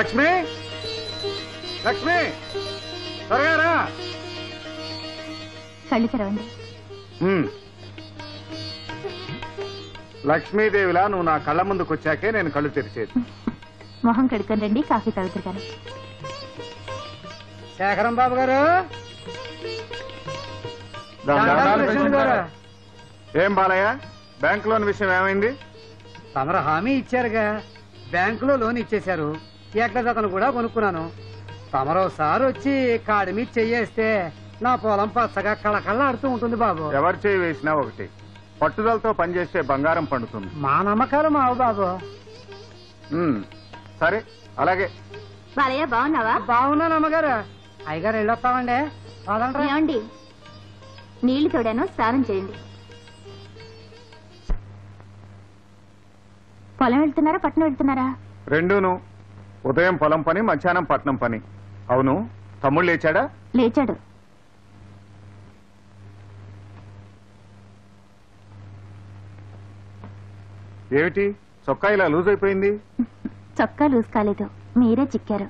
లక్ష్మి, లక్ష్మి, త్వరగా రా. కళ్ళు తెరవండి. లక్ష్మీదేవిలా నువ్వు నా కళ్ళ ముందుకు వచ్చాకే నేను కళ్ళు తెరిచేది. మొహం కడుక్కొని రండి, కాఫీ తాగుతారు కానీ. శేఖరం బాబు గారు, ఏం బాలయ్య, బ్యాంక్ లోన్ విషయం ఏమైంది? తమరు హామీ ఇచ్చారుగా, బ్యాంకులో లోన్ ఇచ్చేశారు. ఎట్లదతను కూడా కొనుక్కున్నాను. తమరోసారి వచ్చి కాడి మీద చెయ్యేస్తే నా పొలం పచ్చగా కళకళలాడుతూ ఉంటుంది బాబు. ఎవరు చేయి వేసినా ఒకటి, పట్టుదలతో పనిచేస్తే బంగారం పండుతుంది. మా నమ్మకాలు మావు బాబు. సరే అలాగే. బాలయ్య బాగున్నావా? బాగున్నాను అమ్మగారు. అయ్యగారు వెళ్ళొస్తామండి. ఏమండి, నీళ్లు తోడాను, స్నానం చేయండి. పొలం వెళ్తున్నారా పట్నం వెళ్తున్నారా? రెండూను. ఉదయం పొలం పని, మధ్యాహ్నం పట్నం పని. అవును, తమ్ముళ్ళు లేచాడా? లేచాడు. ఏమిటి చొక్కా ఇలా లూజ్ అయిపోయింది? చొక్కా లూజ్ కాలేదు, మీరే చిక్కారు.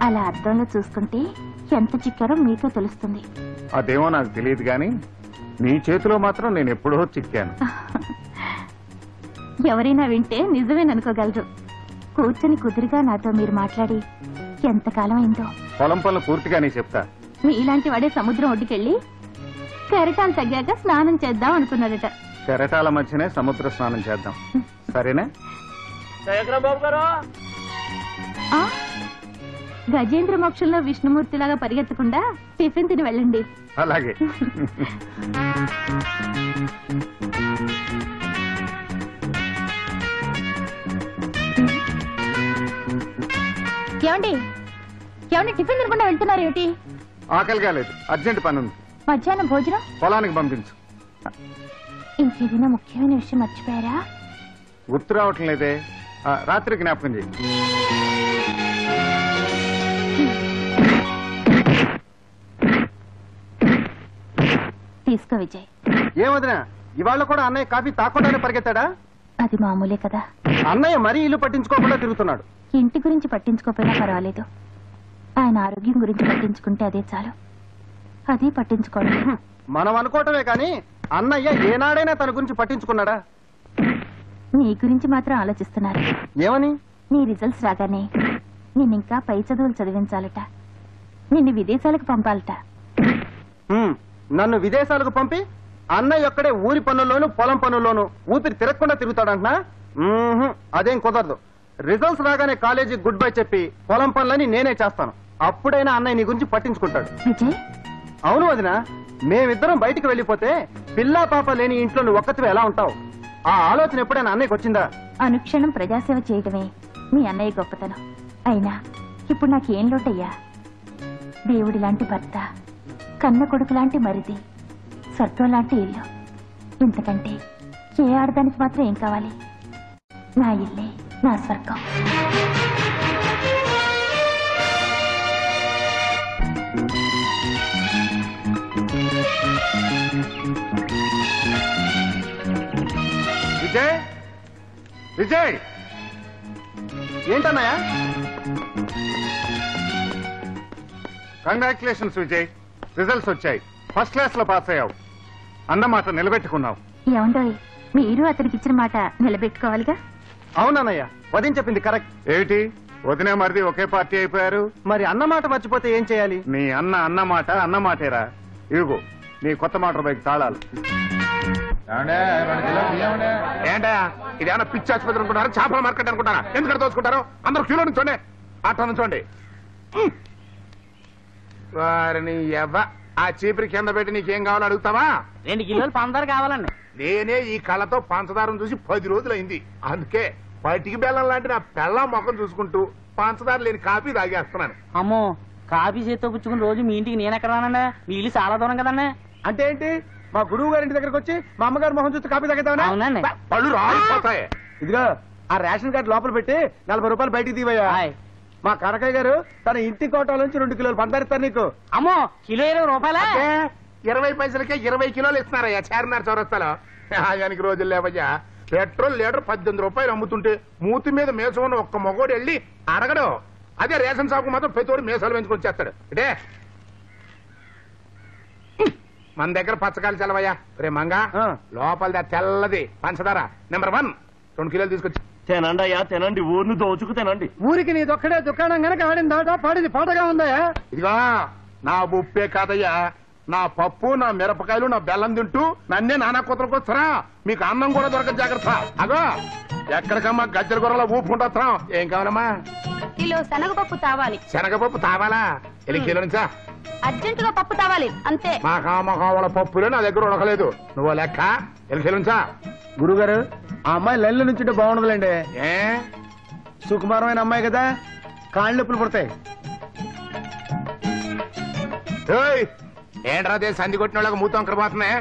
అలా అద్దంలో చూసుకుంటే ఎంత చిక్కారో మీకే తెలుస్తుంది. అదేమో నాకు తెలియదు గాని నీ చేతిలో మాత్రం నేను ఎప్పుడో చిక్కాను. ఎవరైనా వింటే నిజమేననుకోగలరు. కూర్చొని కుదురుగా నాతో మీరు మాట్లాడి ఎంతకాలం అయిందో. పొలం పనులు పూర్తిగానే చెప్తా. మీలాంటి వాడే సముద్రం ఒడ్డుకెళ్ళి కెరటాలు తగ్గాక స్నానం చేద్దాం అనుకున్నాడట. కెరటాల మధ్యనే సముద్ర స్నానం చేద్దాం, సరేనా? గజేంద్ర మోక్షంలో విష్ణుమూర్తిలాగా పరిగెత్తకుండా టిఫిన్ తిని వెళ్ళండి. అలాగే. ఏమండి, ఏమండి, టిఫిన్ తినకుండా వెళ్తున్నారు ఏమిటి? ఆకలి కాలేదు, అర్జెంట్ పని ఉంది. మధ్యాహ్నం భోజనం పొలానికి పంపించు. ఇంకేదైనా ముఖ్యమైన విషయం మర్చిపోయారా? గుర్తు రావటం లేదే. రాత్రి జ్ఞాపకం చేయి. తీసుకో విజయ్. ఏమదినా, ఇవాళ కూడా అన్నయ్య కాఫీ తాకుండానే పరిగెత్తాడా? అది మామూలే కదా. అన్నయ్య మరీ ఇల్లు పట్టించుకోకుండా తిరుగుతున్నాడు. ఇంటి గురించి పట్టించుకోపోయినా పర్వాలేదు, ఆయన ఆరోగ్యం గురించి పట్టించుకుంటే అదే చాలు. అదే పట్టించుకోండి. మనం అనుకోవటమే కానీ అన్నయ్య ఏనాడైనా తన గురించి పట్టించుకున్నాడా? నీ గురించి మాత్రం ఆలోచిస్తున్నారు. ఏమని? నీ రిజల్ట్స్ రాగానే నిన్నింకా పై చదువులు చదివించాలట, నిన్ను విదేశాలకు పంపాలట. నన్ను విదేశాలకు పంపి అన్నయ్య ఒక్కడే ఊరి పనుల్లోనూ పొలం పనుల్లోనూ ఊపిరి తిరగకుండా తిరుగుతాడంటున్నా? అదేం కుదరదు. రిజల్ట్స్ రాగానే కాలేజీ గుడ్ బై చెప్పి పొలం పనులని నేనే చేస్తాను. అప్పుడైనా అన్నయ్య నీ గురించి పట్టించుకుంటాడు. విజయ్, అవును వదినా, మేమిద్దరం బయటికి వెళ్లిపోతే పిల్లా పాప లేని ఇంట్లో నువ్వు ఒక్కతివే ఎలా ఉంటావు? ఆ ఆలోచన ఎప్పుడైనా అన్నయ్యకి వచ్చిందా? అనుక్షణం ప్రజాసేవ చేయడమే మీ అన్నయ్య గొప్పతనం. అయినా ఇప్పుడు నాకేం లోటయ్యా? దేవుడి లాంటి భర్త, కన్న కొడుకు లాంటి మరిది, స్వర్గం లాంటి ఇల్లు. ఇంతకంటే ఏ ఆడదానికి మాత్రం ఏం కావాలి? నా ఇల్లే నా స్వర్గం. విజయ్, విజయ్, ఏంటన్నయ్య? కంగ్రాచులేషన్స్ విజయ్, రిజల్ట్స్ వచ్చాయి. ఫస్ట్ క్లాస్ లో పాస్ అయ్యావు. అన్నమాట నిలబెట్టుకున్నావు. ఏమండోయ్, మీరు అతనికి ఇచ్చిన మాట నిలబెట్టుకోవాలిగా. అవునన్నయ్య, వదిన చెప్పింది కరెక్ట్. ఏమిటి వదినే మరిది ఒకే పార్టీ అయిపోయారు? మరి అన్నమాట మర్చిపోతే ఏం చేయాలి? నీ అన్నమాట అన్నమాటేరా. ఇదిగో నీ కొత్త మోటార్ బైక్ తాళాలు. ఏంటా ఇదేమన్నా పిచ్చి ఆసుపత్రి అనుకుంటారా, చేపల మార్కెట్ అనుకుంటారా? ఎందుకంటే దోచుకుంటారు? అందరూ క్యూలో నుంచోండి, ఆటో నుంచోండి. వారిని ఆ చీపురి కింద పెట్టి నీకేం కావాలో అడుగుతావా? 2 కిలోలు పంచదార కావాలండి. నేనే ఈ కళ్ళతో పంచదారం చూసి 10 రోజులైంది. అందుకే పటికి బెల్లం లాంటి నా పెళ్ళం మొఖం చూసుకుంటూ పంచదార లేని కాఫీ తాగేస్తున్నాను. అమ్మో, కాఫీ చేత్తో పుచ్చుకుని రోజు మీ ఇంటికి నేను ఎక్కడ రానండి? మీ ఇల్లు చాలా దూరం కదండి. అంటే ఏంటి? మా గురువు గారి ఇంటి దగ్గరకు వచ్చి మా అమ్మగారు మొహం చూస్తే కాపీ తాగేద్దామని? అవునండి. పళ్ళు రాలిపోతాయి. ఇదిగో ఆ రేషన్ కార్డు లోపల పెట్టి 40 రూపాయలు బయటికి తీవయ్యా. మా కనకయ్య గారు తన ఇంటి కోటాల నుంచి 2 కిలోలు పందారిస్తారు నీకు. అమ్మో, కిలో 20 రూపాయలా? 20 పైసలకే 20 కిలోలు ఇస్తున్నారయ్యా చార్మినార్ చౌరస్తాలో. ఆయనకి రోజులు లేవయ్యా. పెట్రోల్ లీటర్ 18 రూపాయలు అమ్ముతుంటే మూతి మీద మేసం ఉన్న ఒక్క మగోడు వెళ్ళి అడగడు. అదే రేషన్ షాప్ మాత్రం ప్రతివాడు మేసాలు పెంచుకొని చేస్తాడు. అంటే మన దగ్గర పచ్చకాయలు చల్లవయ్యా. రే మంగా లోపలిది తెల్లది పంచదార నెంబర్ 1 2 కిలోలు తీసుకొచ్చి తినండి అయ్యా తినండి, ఊరిని దోచుకు తినండి. ఊరికి నీదొక్కడే దుకాణం గనక ఆడిందాట పాడిది పాటగా ఉందయా. ఇదిగా నా ఉప్పే కాదయ్యా, నా పప్పు నా మిరపకాయలు నా బెల్లం తింటూ నన్నే నానా కూతురికి వస్తారా? మీకు అన్నం కూడా దొరకదు, జాగ్రత్త. అగో ఎక్కడికమ్మా గజ్జల గొర్రెల ఊపు ఉంటున్నాం. ఏం కావాలమ్మా? కిలో శనగపప్పు తావాలి. శనగపప్పు తావాలా? ఎల్లి కిలో నుంచా? అర్జెంటుగా పప్పు తావాలి అంతే. మా కామకావల పప్పులే నా దగ్గర ఉడకలేదు. నువ్వు లెక్క ఎల్లి కిలో నుంచా? గురుగారు ఆ అమ్మాయి లైన్లో నుంచుంటే బాగుండదులేండి. ఏ సుకుమారమైన అమ్మాయి కదా, కాళ్ళు నొప్పులు పడతాయి. ఏంట్రా సంధి కొట్టిన వాళ్ళకి మూతం పోతున్నాయి.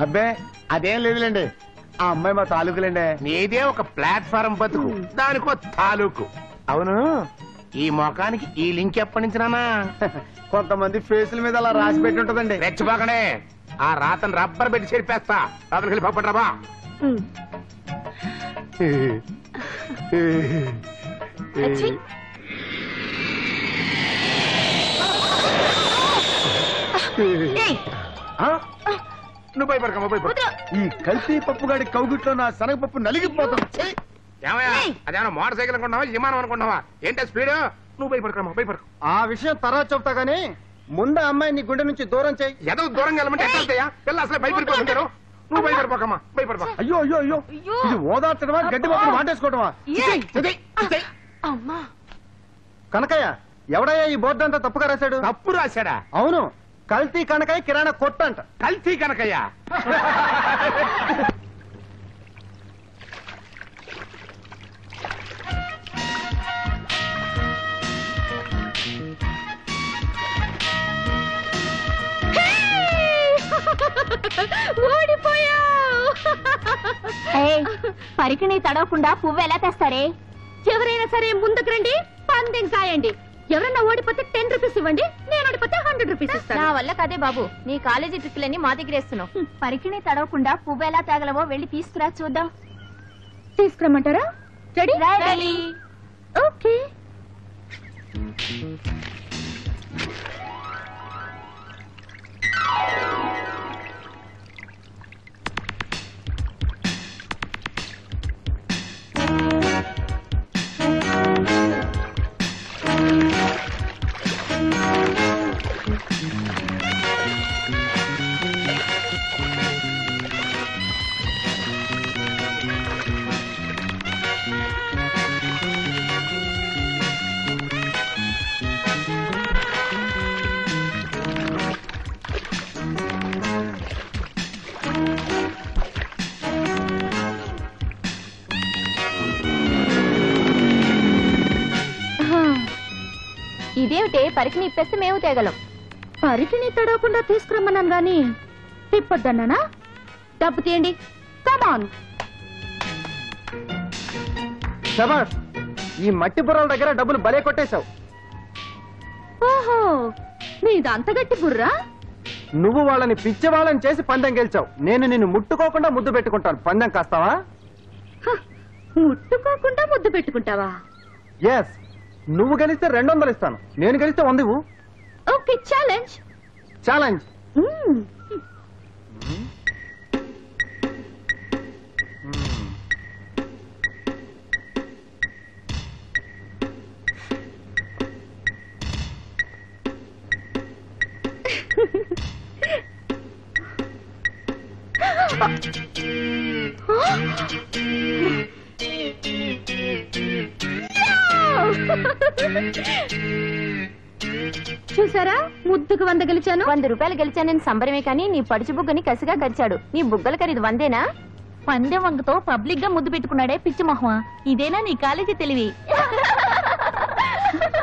అబ్బే అదేం లేదులేండి, ఆ అమ్మాయి మా తాలూకులేండి. నీదే ఒక ప్లాట్ఫారం బతుకు, దానికో తాలూకు. అవును, ఈ మొఖానికి ఈ లింక్ ఎప్పటి నుంచి నానా? కొంతమంది ఫేసుల మీద అలా రాసి పెట్టి ఉంటదండి. రెచ్చిపోకనే, ఆ రాతను రబ్బర్ పెట్టి చెరిపేస్తా. రాత్రికి వెళ్ళి పప్పటి రాబా. నువ్వు భయపడకమ్మా, భయపడ. ఈ కల్తీ పప్పుగాడి కౌగిట్లో నా శనగపప్పు నలిగిపోతుంది. ఏమయ్యా, అదేమన్నా మోటార్ సైకిల్ అనుకుంటున్నావా, విమానం అనుకుంటున్నావా? ఏంటో స్పీడ్? నువ్వు భయపడకమ్మా, భయపడకు. ఆ విషయం తర్వాత చెప్తా గానీ ముందు అమ్మాయి నీ గుండె నుంచి దూరం చేయి. ఏదో దూరంగా వెళ్ళమంటే ఎట్లా వెళ్తాయా? పిల్ల అసలే భయపడిపోతుంటారు. నువ్వు భయపడిపోకమ్మా, భయపడపా. అయ్యో అయ్యో అయ్యో, ఇది ఓదార్చడమా గడ్డి పప్పులు వాటేసుకోవడమా? కనకయ్య ఎవడయ్యా ఈ బోర్డు అంతా తప్పుగా రాశాడు? తప్పు రాశాడా? అవును, కల్తీ కనకయ్య కిరాణా కొట్టంట. కల్తీ కనకయ్యా? పరికిణి తడవకుండా పువ్వు ఎలా తెస్తారే? ఎవరైనా సరే ముందుకు రండి, పందెం కాయండి. ఎవరన్నా ఓడిపోతే 10 రూపీస్ ఇవ్వండి, నేను ఓడిపోతే 100 రూపీస్ ఇస్తాను. నా వల్ల కదే బాబు, నీ కాలేజీ ట్రిక్లన్నీ మా దగ్గర వేస్తున్నావు. పరికిణి తడవకుండా పువ్వు ఎలా తేగలవో వెళ్ళి తీసుకురా చూద్దాం. తీసుకురమ్మంటారా? రెడీ? ఓకే. ఇదేమిటే, పరికిణి ఇప్పేస్తే మేము తేగలం. పరికిణి తడవకుండా తీసుకురమ్మన్నాను గాని తిప్పొద్దన్నానా? డబ్బు తీయండి, కమాన్. శభాష్, ఈ మట్టి బుర్రల దగ్గర డబ్బులు భలే కొట్టేశావు. ఓహో, నీది అంత గట్టి బుర్రా? నువ్వు వాళ్ళని పిచ్చి వాళ్ళని చేసి పందెం గెలిచావు. నేను నిన్ను ముట్టుకోకుండా ముద్దు పెట్టుకుంటాను. పందెం కాస్తావా? ముట్టుకోకుండా ముద్దు పెట్టుకుంటావా? ఎస్, నువ్వు గెలిస్తే 200 ఇస్తాను, నేను గెలిస్తే 100 ఇవ్వు. Okay, challenge. ఛాలెంజ్. చూసారా, ముద్దుకు 100 గెలిచాను. 100 రూపాయలు గెలిచానని సంబరమే కానీ నీ పడుచు బుగ్గని కసిగా కరిచాడు. నీ బుగ్గల ఖరీదు 100ఏనా? పందెం వంగతో పబ్లిక్ గా ముద్దు పెట్టుకున్నాడే పిచ్చి మొహమా. ఇదేనా నీ కాలేజీ తెలివి?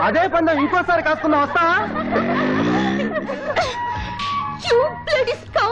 అదే పందెం ఇంకోసారి కాసుకున్నా వస్తావా? You bloody scoundrel!